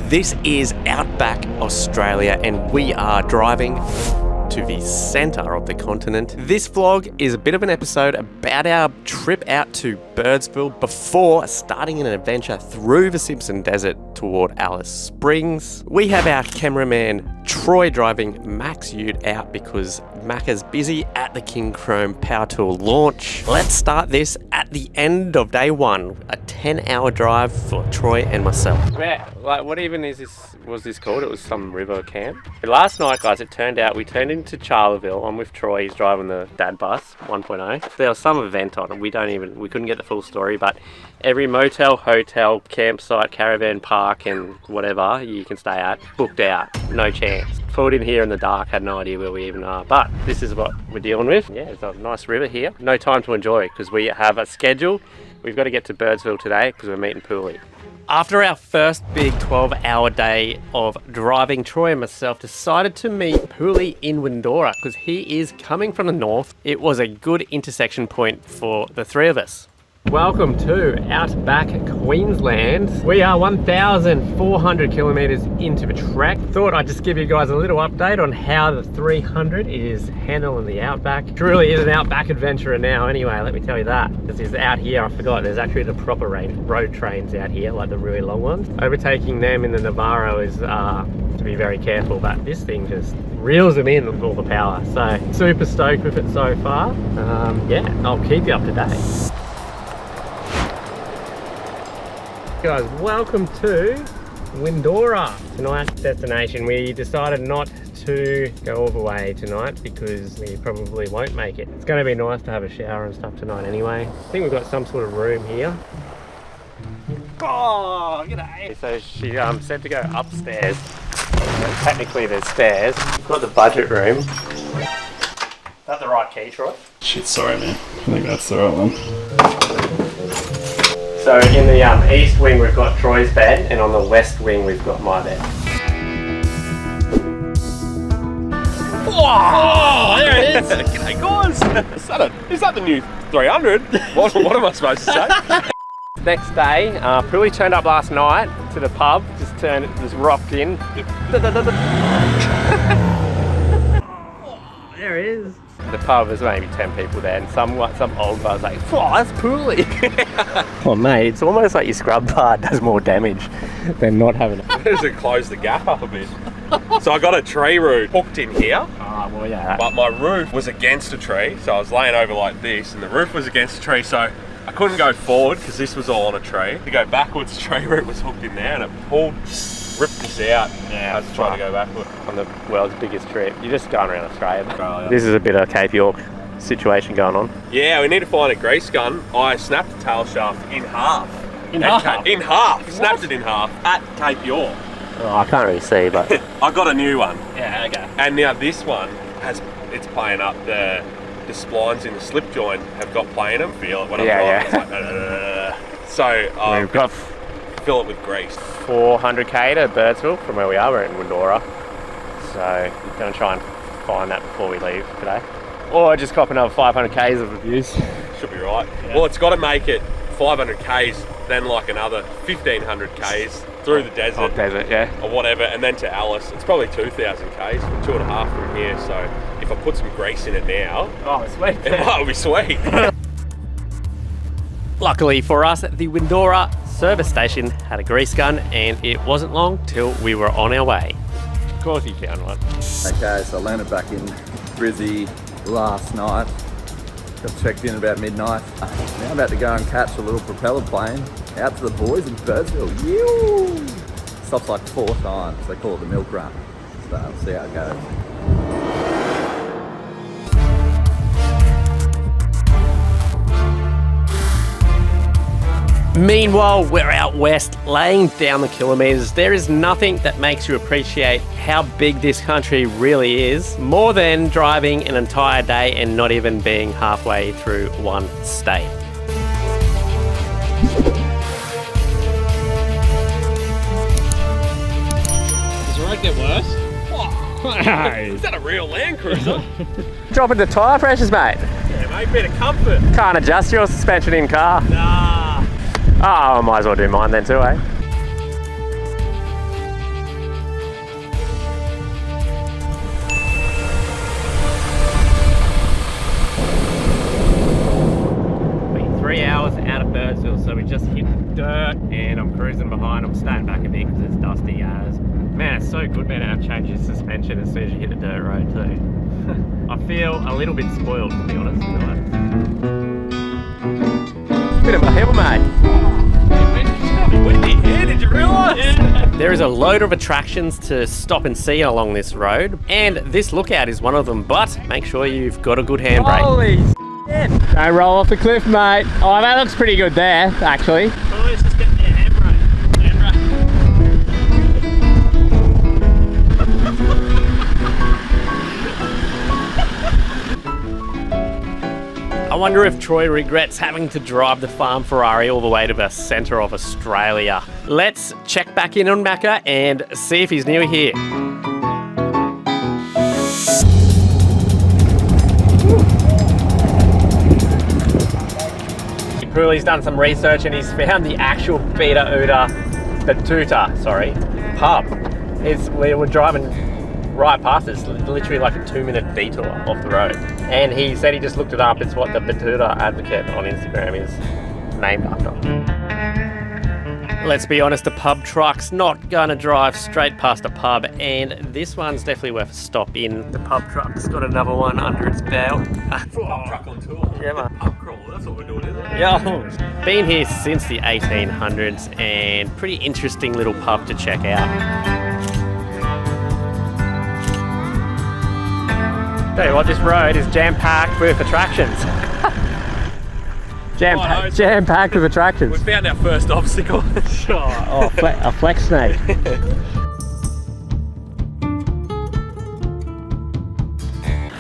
This is Outback Australia and we are driving to the centre of the continent. This vlog is a bit of an episode about our trip out to Birdsville before starting an adventure through the Simpson Desert toward Alice Springs. We have our cameraman Troy driving Mac's ute out because Mac is busy at the King Chrome Power Tool launch. Let's start this at the end of day one, a 10-hour drive for Troy and myself. What even was this called? It was some river camp. Last night, guys, it turned out we turned into Charleville. I'm with Troy, he's driving the dad bus 1.0. There was some event on it. We couldn't get the full story, but every motel, hotel, campsite, caravan park and whatever you can stay at, booked out, no chance. Pulled in here in the dark, had no idea where we even are, but this is what we're dealing with. Yeah, it's a nice river here. No time to enjoy because we have a schedule. We've got to get to Birdsville today because we're meeting Pooly. After our first big 12-hour day of driving, Troy and myself decided to meet Pooly in Windora because he is coming from the north. It was a good intersection point for the three of us. Welcome to Outback Queensland. We are 1,400 kilometres into the trek. Thought I'd just give you guys a little update on how the 300 is handling the Outback. Truly is an Outback adventurer now anyway, let me tell you that. This is out here, I forgot, there's actually the proper road trains out here, like the really long ones. Overtaking them in the Navarro is to be very careful, but this thing just reels them in with all the power. So super stoked with it so far. Yeah, I'll keep you up to date. Guys, welcome to Windora. Tonight's destination, we decided not to go all the way tonight because we probably won't make it. It's going to be nice to have a shower and stuff tonight anyway. I think we've got some sort of room here. Oh, g'day. So she said to go upstairs. Technically there's stairs. We've got the budget room. Is that the right key, Troy? Shit, sorry man. I think that's the right one. So in the east wing we've got Troy's bed, and on the west wing we've got my bed. Oh, there it is! G'day guys! Is that the new 300? What am I supposed to say? Next day, Pooly turned up last night to the pub, just rocked in. There it is. The pub, there's maybe 10 people there, and some old guy's like, "Oh, that's Pooly." Oh mate, it's almost like your scrub bar does more damage than not having it. Just to close the gap up a bit. So I got a tree root hooked in here. Oh, well, yeah. But my roof was against a tree, so I was laying over like this, and the roof was against a tree, so I couldn't go forward because this was all on a tree. To go backwards, the tree root was hooked in there, and it ripped this out. Yeah, I was trying to go backward. On the world's biggest trip. You're just going around Australia. This is a bit of a Cape York situation going on. Yeah, we need to find a grease gun. I snapped the tail shaft in half. In half? Snapped it in half at Cape York. Oh, I can't really see, but... I got a new one. Yeah, okay. And now this one, it's playing up. The splines in the slip joint have got play in them. Feel it when I'm driving. Yeah. It's like, so we've got... Fill it with grease. 400k to Birdsville from where we are. We're in Windora, so we're going to try and find that before we leave today, or just cop another 500k's of reviews. Should be right. Yeah. Well, it's got to make it 500k's, then like another 1500k's through the desert, yeah, or whatever, and then to Alice. It's probably 2000k's, 2.5 from here. So if I put some grease in it now, oh sweet, it might be sweet. Luckily for us, the Windora service station had a grease gun, and it wasn't long till we were on our way. Of course he found one. Okay, so I landed back in Brizzy last night. Got checked in about midnight. Now I'm about to go and catch a little propeller plane out to the boys in Birdsville. Yew! Stops like 4 times. They call it the milk run. So we'll see how it goes. Meanwhile, we're out west laying down the kilometres. There is nothing that makes you appreciate how big this country really is, more than driving an entire day and not even being halfway through one state. Does the road get worse? Is that a real Land Cruiser? Dropping the tyre pressures, mate. Yeah, mate, bit of comfort. Can't adjust your suspension in car. Nah. Oh, I might as well do mine then too, eh? we just hit dirt and I'm cruising behind. I'm staying back a bit because it's dusty as. Man, it's so good being able to change your suspension as soon as you hit a dirt road too. I feel a little bit spoiled, to be honest. Bit of a hill, mate. Windy here, did you realise? Yeah. There is a load of attractions to stop and see along this road, and this lookout is one of them, but make sure you've got a good handbrake. Holy shit! Don't roll off the cliff, mate. Oh, that looks pretty good there, actually. Oh, let's just get their handbrake. I wonder if Troy regrets having to drive the farm Ferrari all the way to the centre of Australia. Let's check back in on Macca and see if he's new here. Pooly's done some research and he's found the actual Batuta pub. We were driving right past this, literally like a 2-minute detour off the road. And he said he just looked it up. It's what the Batuta Advocate on Instagram is named after. Let's be honest, the pub truck's not gonna drive straight past a pub, and this one's definitely worth a stop in. The pub truck's got another one under its belt. Pub truck on tour. Yeah, man. Pub crawl, that's what we're doing, isn't it? Yeah, been here since the 1800s, and pretty interesting little pub to check out. Tell you what, this road is jam-packed with attractions. Jam-packed with attractions. We found our first obstacle. Sure. Oh, a flex snake.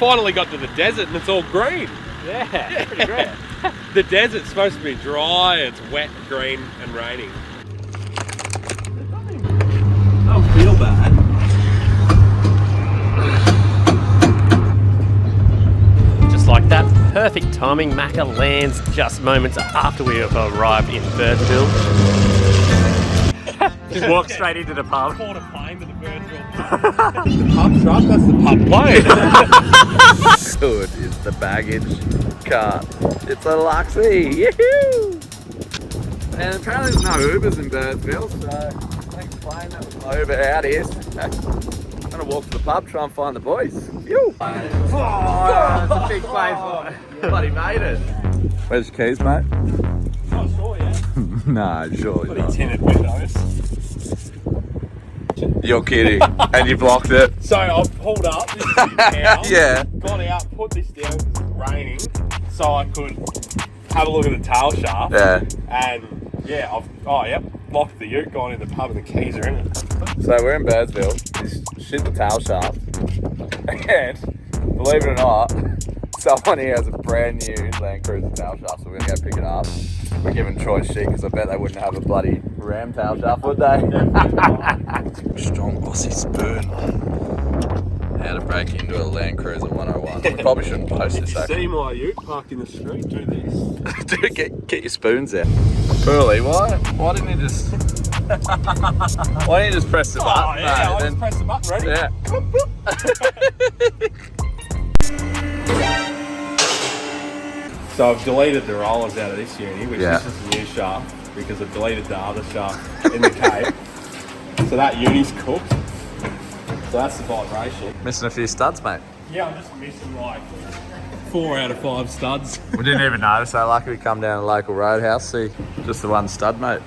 Finally got to the desert and it's all green. Yeah, pretty great. The desert's supposed to be dry, it's wet, green and raining. Don't feel bad. Like that, perfect timing. Macca lands just moments after we have arrived in Birdsville. Just walk straight into the pub. Caught a plane to the Birdsville pub. The pub truck, that's the pub plane. Good is the baggage car. It's a Luxie. Yahoo! And apparently there's no Ubers in Birdsville, so thanks plane, that was my Uber out here. I'm gonna walk to the pub, try and find the boys. Yo! Oh, that's a big plane for it. Bloody made it. Where's your keys, mate? Oh, sure, yeah. No, surely Bloody not. tinted windows. You're kidding. And you blocked it. So I've pulled up, this is down, Yeah. got out, put this down because it's raining, so I could have a look at the tail shaft. Yeah. And yeah, locked the ute, gone in the pub and the keys are in it. So we're in Birdsville. He's shit the tail shaft. And believe it or not, someone here has a brand new Land Cruiser tail shaft, so we're gonna go pick it up. We're giving Troy shit because I bet they wouldn't have a bloody Ram tail shaft, would they? Strong Aussie spoon. How to break into a Land Cruiser 101. We probably shouldn't post If this you actually. see my ute parked in the street, do this. Dude, get your spoons out. Pooly, why didn't you just why didn't you just press the button? Oh yeah, I just press the button, ready? Yeah. So I've deleted the rollers out of this uni, which Yeah. this is the new shaft, because I've deleted the other shaft in the cave. So that uni's cooked. So that's the vibration. Missing a few studs, mate. Yeah, I'm just missing like 4 out of 5 studs. We didn't even notice how lucky we come down a local roadhouse, see just the one stud, mate.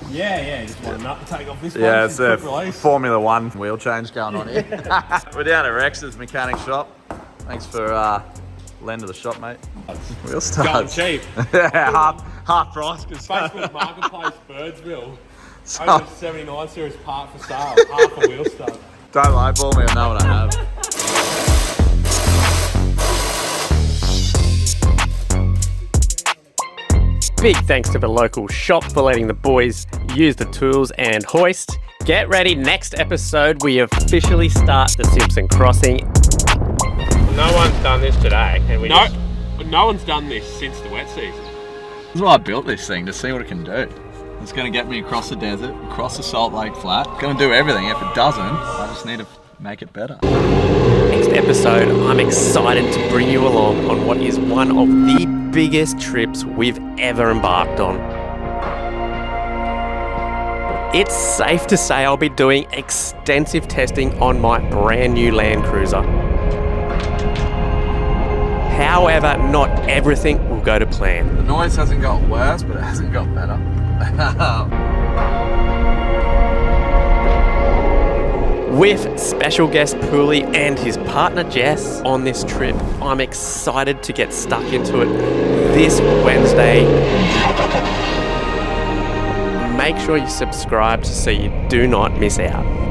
Yeah, just want a nut to take off this one. Yeah, it's a quick release. Formula 1 wheel change going on here. We're down at Rex's mechanic shop. Thanks for lending the shop, mate. Wheel Going studs. cheap. Yeah, half price. Facebook Marketplace, Birdsville. So, Over 79 series part for sale, half a wheel stud. don't lowball me, I know what I have. Big thanks to the local shop for letting the boys use the tools and hoist. Get ready, next episode we officially start the Simpson Crossing. No one's done this today, and No one's done this since the wet season. That's why I built this thing, to see what it can do. It's going to get me across the desert, across the Salt Lake Flat. It's going to do everything. If it doesn't, I just need to make it better. Next episode, I'm excited to bring you along on what is one of the biggest trips we've ever embarked on. it's safe to say I'll be doing extensive testing on my brand new Land Cruiser. However, not everything will go to plan. The noise hasn't got worse, but it hasn't got better. With special guest Pooly and his partner Jess on this trip, I'm excited to get stuck into it this Wednesday. Make sure you subscribe so you do not miss out.